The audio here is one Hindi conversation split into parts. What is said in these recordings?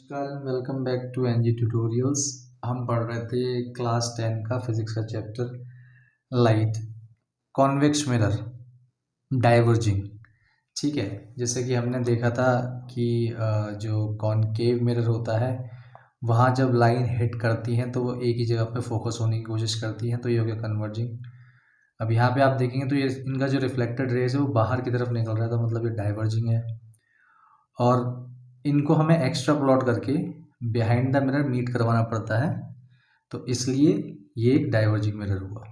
नमस्कार and welcome back to NG tutorials. हम पढ़ रहे थे क्लास 10 का फिजिक्स का chapter light, convex mirror, diverging. ठीक है, जैसे कि हमने देखा था कि जो कॉनकेव मिरर होता है वहाँ जब लाइन हिट करती है तो वो एक ही जगह पे फोकस होने की कोशिश करती है, तो ये हो गया कन्वर्जिंग। अब यहाँ पे आप देखेंगे तो ये इनका जो रिफ्लेक्टेड रेज है वो बाहर की तरफ निकल रहा है, तो मतलब ये डाइवर्जिंग है। और इनको हमें एक्स्ट्रा प्लॉट करके बिहाइंड द मिरर मीट करवाना पड़ता है, तो इसलिए ये एक डाइवर्जिंग मिरर हुआ।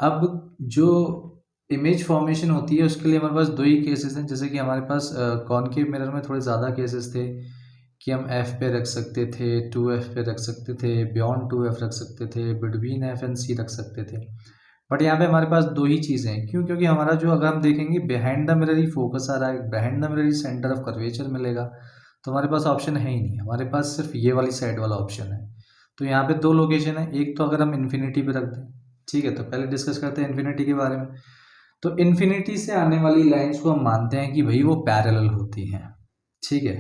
अब जो इमेज फॉर्मेशन होती है उसके लिए हमारे पास दो ही केसेस हैं। जैसे कि हमारे पास कॉनकेव मिरर में थोड़े ज़्यादा केसेस थे कि हम f पे रख सकते थे, 2f पे रख सकते थे, बियॉन्ड 2f रख सकते थे, बिटवीन f एंड c रख सकते थे। बट यहाँ पे हमारे पास दो ही चीज़ें हैं। क्यों? क्योंकि हमारा जो, अगर हम देखेंगे, बिहाइंड द मिरर ही फोकस आ रहा है, बिहाइंड द मिरर ही सेंटर ऑफ कर्वेचर मिलेगा, तो हमारे पास ऑप्शन है ही नहीं। हमारे पास सिर्फ ये वाली साइड वाला ऑप्शन है। तो यहाँ पे दो लोकेशन है। एक तो अगर हम इन्फिनिटी पे रख दें, ठीक है, तो पहले डिस्कस करते हैं इन्फिनिटी के बारे में। तो इन्फिनिटी से आने वाली लाइन्स को हम मानते हैं कि भाई वो पैरेलल होती हैं, ठीक है।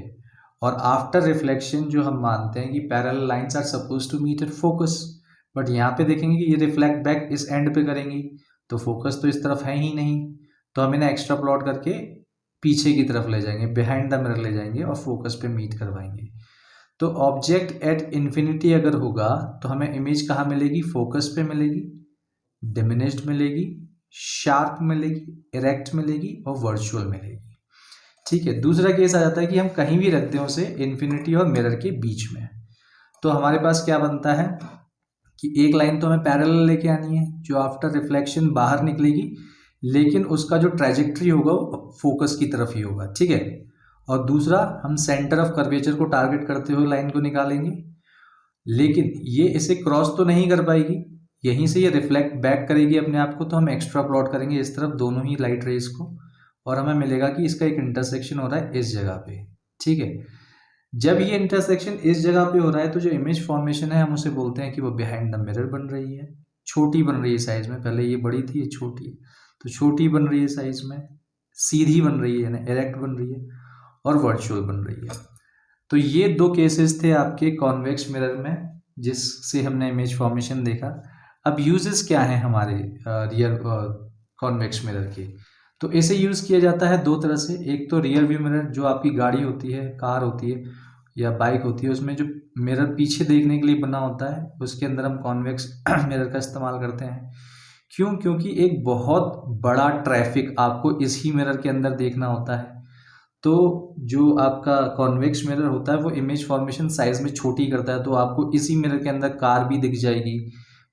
और आफ्टर रिफ्लेक्शन जो हम मानते हैं कि parallel lines are suppose to meet at focus. But यहाँ पे देखेंगे कि ये रिफ्लेक्ट बैक इस एंड पे करेंगी, तो फोकस तो इस तरफ है ही नहीं, तो हम इन्हें एक्स्ट्रा प्लॉट करके पीछे की तरफ ले जाएंगे, बिहाइंड द मिरर ले जाएंगे और फोकस पे मीट करवाएंगे। तो ऑब्जेक्ट एट इन्फिनिटी अगर होगा तो हमें इमेज कहाँ मिलेगी? फोकस पे मिलेगी, डिमिनिश्ड मिलेगी, शार्प मिलेगी, इरेक्ट मिलेगी और वर्चुअल मिलेगी। ठीक है। दूसरा केस आ जाता है कि हम कहीं भी रखते हैं उसे इन्फिनिटी और मिरर के बीच में, तो हमारे पास क्या बनता है कि एक लाइन तो हमें पैरेलल लेके आनी है जो आफ्टर रिफ्लेक्शन बाहर निकलेगी, लेकिन उसका जो ट्रैजेक्टरी होगा वो फोकस की तरफ ही होगा, ठीक है। और दूसरा, हम सेंटर ऑफ कर्वेचर को टारगेट करते हुए लाइन को निकालेंगे, लेकिन ये इसे क्रॉस तो नहीं कर पाएगी, यहीं से ये रिफ्लेक्ट बैक करेगी अपने आप को, तो हम एक्स्ट्रा प्लॉट करेंगे इस तरफ दोनों ही लाइट रेज को, और हमें मिलेगा कि इसका एक इंटरसेक्शन हो रहा है इस जगह पे, ठीक है। जब ये इंटरसेक्शन इस जगह पे हो रहा है तो जो इमेज फॉर्मेशन है हम उसे बोलते हैं कि वो बिहाइंड द मिरर बन रही है, छोटी बन रही है साइज में। पहले ये बड़ी थी, ये छोटी है, तो छोटी बन रही है साइज में, सीधी बन रही है ना, इरेक्ट बन रही है और वर्चुअल बन रही है। तो ये दो केसेस थे आपके कॉन्वेक्स मिरर में जिससे हमने इमेज फॉर्मेशन देखा। अब यूजेस क्या हैं हमारे रियर कॉन्वेक्स मिरर के? तो इसे यूज़ किया जाता है दो तरह से। एक तो रियर व्यू मिरर, जो आपकी गाड़ी होती है, कार होती है या बाइक होती है, उसमें जो मिरर पीछे देखने के लिए बना होता है उसके अंदर हम कॉन्वेक्स मिरर का इस्तेमाल करते हैं। क्यों? क्योंकि एक बहुत बड़ा ट्रैफिक आपको इसी मिरर के अंदर देखना होता है, तो जो आपका कॉन्वेक्स मिरर होता है वो इमेज फॉर्मेशन साइज में छोटी करता है, तो आपको इसी मिरर के अंदर कार भी दिख जाएगी,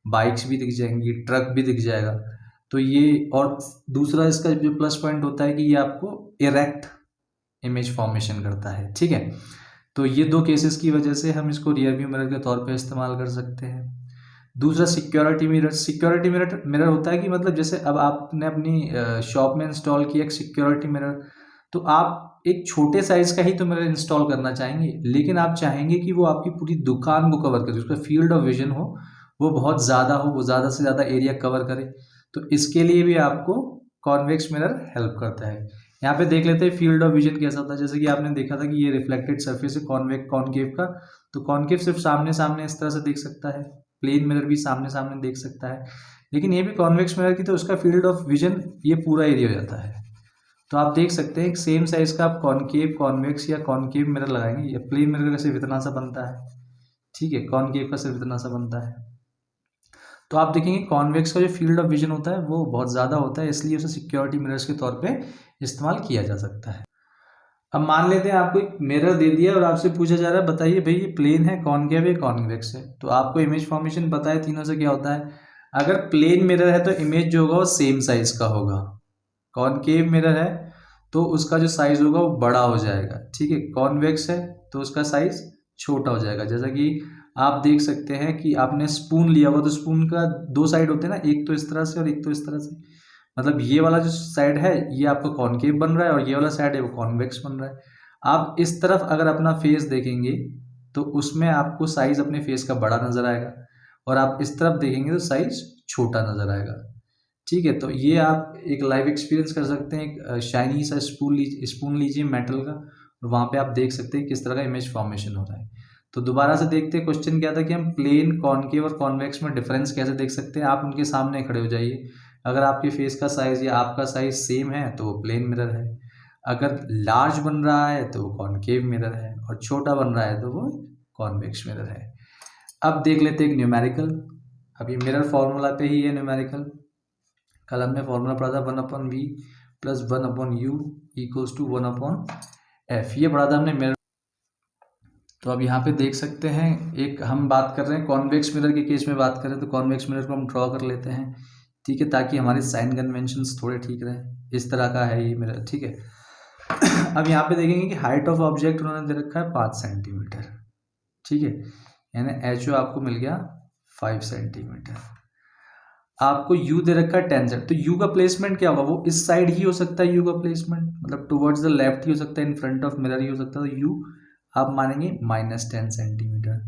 बाइक्स भी दिख जाएंगी, ट्रक भी दिख जाएगा। तो ये, और दूसरा इसका जो प्लस पॉइंट होता है कि ये आपको इरेक्ट इमेज फॉर्मेशन करता है, ठीक है। तो ये दो केसेस की वजह से हम इसको रियर व्यू मिरर के तौर पे इस्तेमाल कर सकते हैं। दूसरा, सिक्योरिटी मिरर। सिक्योरिटी मिरर होता है कि मतलब जैसे अब आपने अपनी शॉप में इंस्टॉल किया एक सिक्योरिटी मिरर, तो आप एक छोटे साइज का ही तो मिरर इंस्टॉल करना चाहेंगे, लेकिन आप चाहेंगे कि वो आपकी पूरी दुकान को कवर करे, उसका फील्ड ऑफ विजन हो वो बहुत ज़्यादा हो, वो ज़्यादा से ज़्यादा एरिया कवर करे, तो इसके लिए भी आपको कॉन्वेक्स मिरर हेल्प करता है। यहाँ पे देख लेते हैं फील्ड ऑफ विजन कैसा होता है। जैसे कि आपने देखा था कि ये रिफ्लेक्टेड सरफेस है कॉनकेव का, तो कॉनकेव सिर्फ सामने सामने इस तरह से देख सकता है, प्लेन मिरर भी सामने सामने देख सकता है, लेकिन ये भी कॉन्वेक्स मिरर की, तो उसका फील्ड ऑफ विजन ये पूरा एरिया हो जाता है। तो आप देख सकते हैं एक सेम साइज का आप कॉनकेव, कॉन्वेक्स या कॉनकेव मिरर लगाएंगे, या प्लेन मिरर का सिर्फ इतना सा बनता है, ठीक है, कॉनकेव का सिर्फ इतना सा बनता है। तो आप देखेंगे कॉन्वेक्स का जो फील्ड ऑफ विजन होता है वो बहुत ज़्यादा होता है, इसलिए उसे सिक्योरिटी मिरर्स के तौर पे इस्तेमाल किया जा सकता है। अब मान लेते हैं आपको एक मिरर दे दिया और आपसे पूछा जा रहा है बताइए भाई ये प्लेन है, कॉनकेव है, कॉन्वेक्स है। तो आपको इमेज फॉर्मेशन पता है तीनों से क्या होता है। अगर प्लेन मिरर है तो इमेज जो होगा वो सेम साइज का होगा, कॉनकेव मिरर है तो उसका जो साइज होगा वो बड़ा हो जाएगा, ठीक है, कॉन्वेक्स है तो उसका साइज छोटा हो जाएगा। जैसा कि आप देख सकते हैं कि आपने स्पून लिया होगा, तो स्पून का दो साइड होते हैं ना, एक तो इस तरह से और एक तो इस तरह से, मतलब ये वाला जो साइड है ये आपका कॉनकेव बन रहा है और ये वाला साइड है वो कॉन्वेक्स बन रहा है। आप इस तरफ अगर अपना फेस देखेंगे तो उसमें आपको साइज अपने फेस का बड़ा नजर आएगा, और आप इस तरफ देखेंगे तो साइज छोटा नजर आएगा, ठीक है। तो ये आप एक लाइव एक्सपीरियंस कर सकते हैं। एक शाइनी सा स्पून लीजिए मेटल का, और वहाँ पे आप देख सकते हैं किस तरह का इमेज फॉर्मेशन हो रहा है। तो दोबारा से देखते हैं क्वेश्चन क्या था कि हम प्लेन, कॉनकेव और कॉन्वेक्स में डिफरेंस कैसे देख सकते हैं। आप उनके सामने खड़े हो जाइए। अगर आपके फेस का साइज या आपका साइज सेम है तो वो प्लेन मिरर है, अगर लार्ज बन रहा है तो वो कॉनकेव मिरर है, और छोटा बन रहा है तो वो कॉन्वेक्स मिरर है। अब देख लेते हैं एक न्यूमेरिकल। अब ये मिरर फॉर्मूला पे ही है न्यूमेरिकल। कल हमने फॉर्मूला पढ़ा था 1/v plus 1/u equals to 1/f। ये पढ़ा था हमने मिरर। तो अब यहाँ पे देख सकते हैं, एक हम बात कर रहे हैं कॉन्वेक्स मिरर के केस में बात करें तो कॉन्वेक्स मिरर को हम ड्रॉ कर लेते हैं, ठीक है, ताकि हमारे साइन कन्वेंशंस थोड़े ठीक रहें। इस तरह का है ये मिरर, ठीक है। अब यहाँ पे देखेंगे कि हाइट ऑफ ऑब्जेक्ट उन्होंने दे रखा है 5 सेंटीमीटर, ठीक है, यानी एचओ आपको मिल गया 5 सेंटीमीटर। आपको यू दे रखा है 10 सेंट, तो यू का प्लेसमेंट क्या होगा, वो इस साइड ही हो सकता है। यू का प्लेसमेंट मतलब टुवर्ड्स द लेफ्ट ही हो सकता है, इन फ्रंट ऑफ मिरर ही हो सकता है। तो यू आप मानेंगे -10 सेंटीमीटर।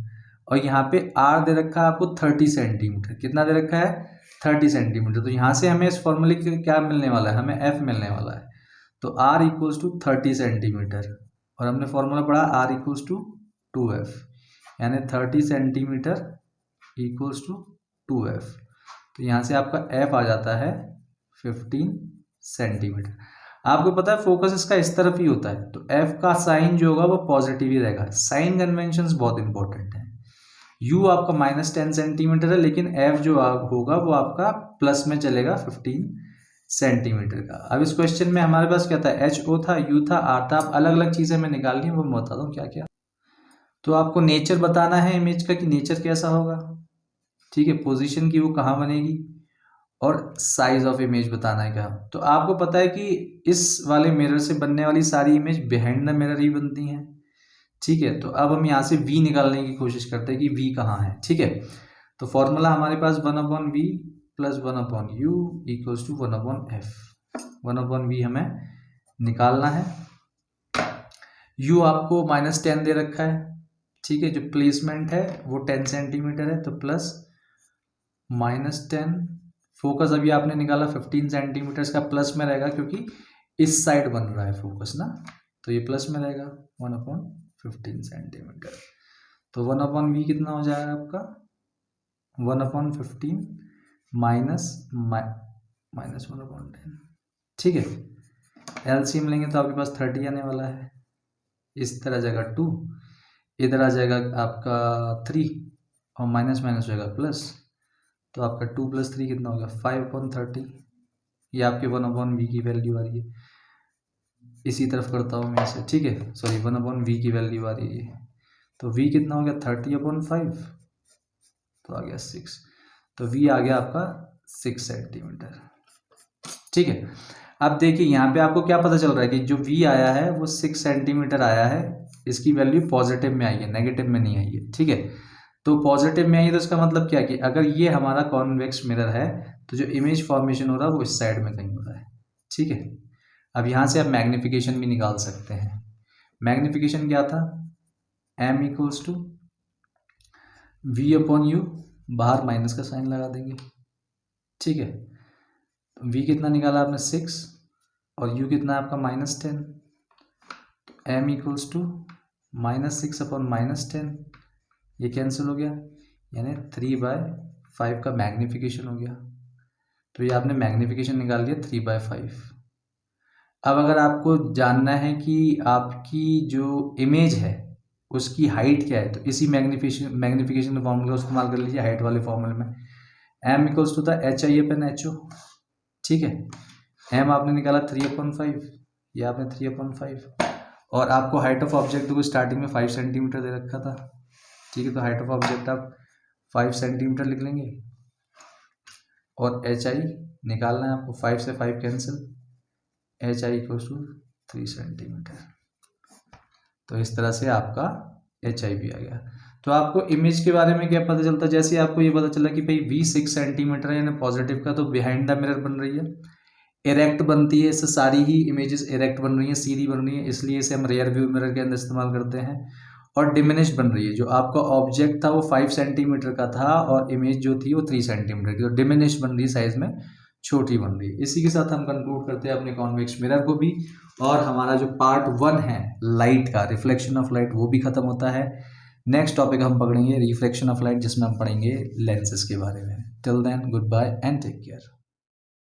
और यहाँ पे आर दे रखा है आपको 30 सेंटीमीटर। कितना दे रखा है 30 सेंटीमीटर। तो यहाँ से हमें इस फॉर्मूले के क्या मिलने वाला है, हमें एफ मिलने वाला है। तो आर इक्वल्स टू 30 सेंटीमीटर, और हमने फॉर्मूला पढ़ा आर इक्वल्स टू 2f, यानी 30 सेंटीमीटर इक्वल्स टू 2f। तो यहाँ से आपका f आ जाता है 15 सेंटीमीटर। आपको पता है फोकस इसका इस तरफ ही होता है, तो f का साइन जो होगा वो पॉजिटिव ही रहेगा। साइन कन्वेंशंस बहुत इंपॉर्टेंट है। u आपका -10 सेंटीमीटर है, लेकिन f जो होगा वो आपका प्लस में चलेगा 15 सेंटीमीटर का। अब इस क्वेश्चन में हमारे पास क्या था, एच ओ था, यू था, आर था। अब अलग अलग चीज़ें मैं निकालनी है, वो मैं बता दूँ क्या क्या। तो आपको नेचर बताना है इमेज का कि नेचर कैसा होगा, ठीक है, पोजीशन की वो कहाँ बनेगी, और साइज ऑफ इमेज बताना है क्या। तो आपको पता है कि इस वाले मिरर से बनने वाली सारी इमेज बिहाइंड द मिरर ही बनती हैं, ठीक है। तो अब हम यहाँ से v निकालने की कोशिश करते हैं कि v कहाँ है, ठीक है। तो फॉर्मूला हमारे पास 1/v plus 1/u equals to 1/f। 1/v हमें निकालना है। u आपको -10 दे रखा है, ठीक है, जो प्लेसमेंट है वो 10 सेंटीमीटर है, तो प्लस -10। फोकस अभी आपने निकाला 15 सेंटीमीटर, का प्लस में रहेगा क्योंकि इस साइड बन रहा है फोकस ना, तो ये प्लस में रहेगा 1/15 सेंटीमीटर। तो 1/v कितना हो जाएगा आपका 1/15 माइनस 1/10, ठीक है। एलसीएम लेंगे तो आपके पास 30 आने वाला है। इस तरह जाएगा 2, इधर आ जाएगा आपका 3, और माइनस माइनस हो जाएगा प्लस। तो आपका 2 + 3 कितना होगा 5/30। ये आपके 1/v की वैल्यू आ रही है। इसी तरफ करता हूँ मैं इसे, ठीक है, सॉरी 1/v की वैल्यू आ रही है। तो v कितना हो गया 30/5, तो आ गया 6। तो v आ गया आपका 6 सेंटीमीटर, ठीक है। अब देखिए यहाँ पे आपको क्या पता चल रहा है कि जो v आया है वो 6 सेंटीमीटर आया है, इसकी वैल्यू पॉजिटिव में आई है, नेगेटिव में नहीं आई है, ठीक है। तो पॉजिटिव में आई है तो इसका मतलब क्या कि अगर ये हमारा कॉन्वेक्स मिरर है तो जो इमेज फॉर्मेशन हो रहा है वो इस साइड में कहीं हो रहा है, ठीक है। अब यहाँ से आप मैग्नीफिकेशन भी निकाल सकते हैं। मैग्नीफिकेशन क्या था, m इक्वल्स टू v/u, बाहर माइनस का साइन लगा देंगे, ठीक है। तो v कितना निकाला आपने 6, और u कितना है आपका -10। तो m इक्वल्स टू -6/-10, ये कैंसिल हो गया, यानी 3/5 का मैग्नीफिकेशन हो गया। तो ये आपने मैग्नीफिकेशन निकाल दिया 3/5। अब अगर आपको जानना है कि आपकी जो इमेज है उसकी हाइट क्या है, तो इसी मैग्नीफिकेशन फॉर्मूले का इस्तेमाल कर लीजिए हाइट वाले फॉर्मूले में। m इक्वल्स टू था HI/HO, ठीक है। m आपने निकाला 3/5, ये आपने 3/5, और आपको हाइट ऑफ ऑब्जेक्ट को स्टार्टिंग में 5 सेंटीमीटर दे रखा था, ठीक है। तो हाइट ऑफ ऑब्जेक्ट आप 5 सेंटीमीटर लिख लेंगे, और HI निकालना है आपको, 5 से 5 cancel, HI equals to 3 centimetre. तो इस तरह से आपका HI भी आ गया। तो आपको इमेज के बारे में क्या पता चलता है, जैसे आपको ये पता चला कि भाई v 6 सेंटीमीटर है यानी पॉजिटिव का, तो बिहाइंड द मिरर बन रही है, इरेक्ट बनती है, इससे सारी ही इमेजेस इरेक्ट बन रही हैं, सीधी बन रही है, इसलिए इसे हम रियर व्यू मिरर के अंदर इस्तेमाल करते हैं। और डिमिनिश बन रही है, जो आपका ऑब्जेक्ट था वो 5 सेंटीमीटर का था और इमेज जो थी वो 3 सेंटीमीटर की, तो डिमिनिश बन रही है साइज में, छोटी बन रही है। इसी के साथ हम कंक्लूड करते हैं अपने कॉन्वेक्स मिरर को भी, और हमारा जो पार्ट 1 है लाइट का, रिफ्लेक्शन ऑफ लाइट, वो भी खत्म होता है। नेक्स्ट टॉपिक हम पढ़ेंगे रिफ्लेक्शन ऑफ लाइट, जिसमें हम पढ़ेंगे लेंसेज के बारे में। Till then goodbye and take care.